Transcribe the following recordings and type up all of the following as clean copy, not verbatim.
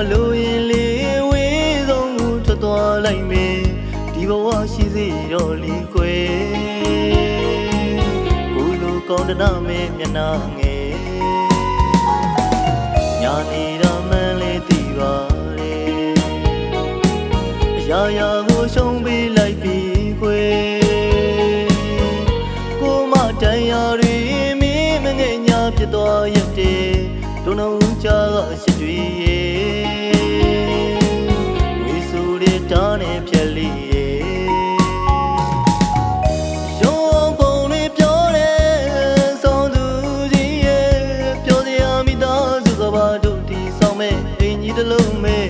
မလို့ရင်လေဝေးဆုံးကိုထွက်သွားလိုက်မယ်ဒီဘဝရှိစေတော့လေကွယ်ကိုလိုကောင်းတနာမဲမျက်နှာငယ်ညာနေတာမှန်လေသိပါတယ်အရာရာကိုရှုံးပေးလိုက်ပြီကွယ်ကိုမတန်ရာတွေမင်းမငယ်ညာပြတ်သွားရက်တဲ့တို့နှုတ်ချကအရှိတွေဝေဆိုတဲ့တားနဲ့ဖြက်လေးရုံးပုံတွေပြောတယ်ဆောင်းသူကြီးရဲ့ပြောစရာမိသားစုကဘာတို့ဒီဆောင်မဲ့အင်ကြီးတစ်လုံးမဲ့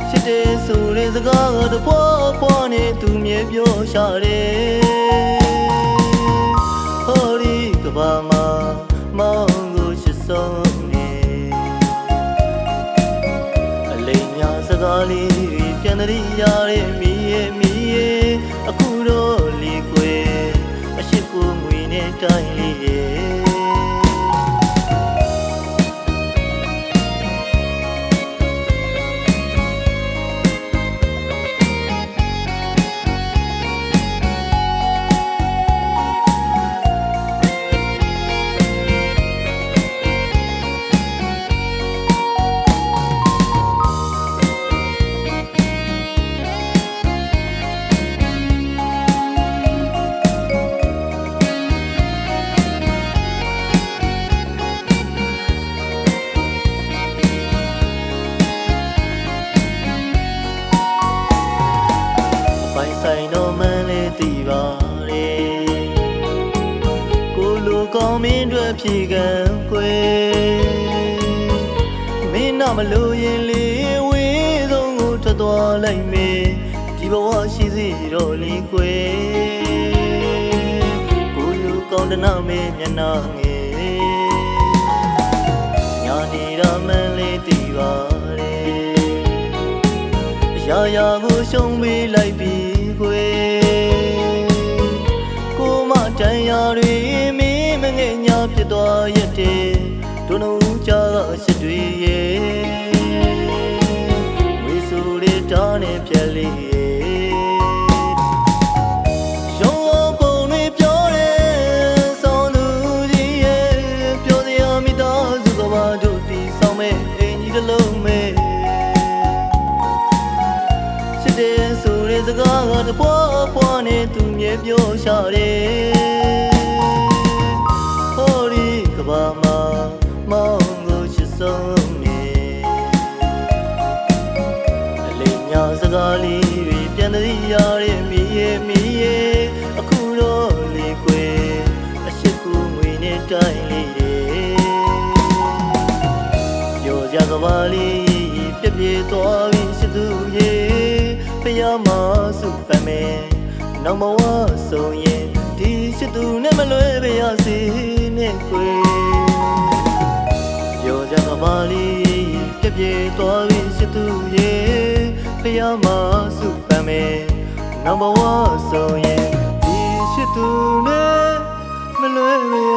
ရှစ်တဲ့ဆိုတဲ့စကားကတပွားပွားနဲ့သူမြေပြောရှာတယ်ဟောဒီကဘာမှာမောင်ကိုချစ်ဆုံးနေအလိမ်ညာစကားလေးတွေပြန်တည်းရတဲ့မိရဲ့အခုတော့လေခွေအရှိကိုငွေနဲ့တိုင်းလေးရဲ့ဆိုင်တော့မှန်းလေသိပါတယ်ကိုလိုကောင်းမင်းတွေဖြေခံကွယ်မင်းနာမလို့ရင်လေဝေးဆုံးကိုထွက်သွားလိုက်မယ်ဒီဘဝရှိစေတော့လေကွယ်ကိုလိုကောင်းတနာမေးမျက်နှာငယ်ညာနေတာမှန်းလေသိပါတယ်အရာရာကိုရှုံးပေးလိုက်ပြီကိုမတန်ရာတွေမင်းမငယ်ညာပြတ်သွားရက်တဲ့တို့နှုတ်ချကအရှိတွေရဲ့ဝေဆိုတဲ့တားနဲ့ဖြက်လေးရဲ့ရုံးပုံတွေပြောတယ်ဆောင်းသူကြီးရဲ့ပြောစရာမိသားစုကဘာတို့ဒီဆောင်မဲ့အင်ကြီးတစ်လုံးမဲ့ဆိုတဲ့စကားကတပွားပွားနဲ့သူမြေပြောရှာတယ်ဟောဒီကဘာမှာမောင်ကိုချစ်ဆုံးနေအလိမ်ညာစကားလေးတွေပြန်တည်းရတဲ့မိရဲ့အခုတော့လေခွေအရှိကိုငွေနဲ့တိုင်းလေးပြောကြကဘာလေးပြပြသွားပြီရှိသူရဲ့ဖယားမစုပန်မယ်နောက်မဝဆုံးရင်ဒီရှိသူနဲ့မလွဲပါရစေနဲ့ကွယ်ပြောကြကပါလေးပြပြသွားပြီရှိသူရဲ့ဖယားမစုပန်မယ်နောက်မဝဆုံးရင်ဒီရှိသူနဲ့မလွဲပါရ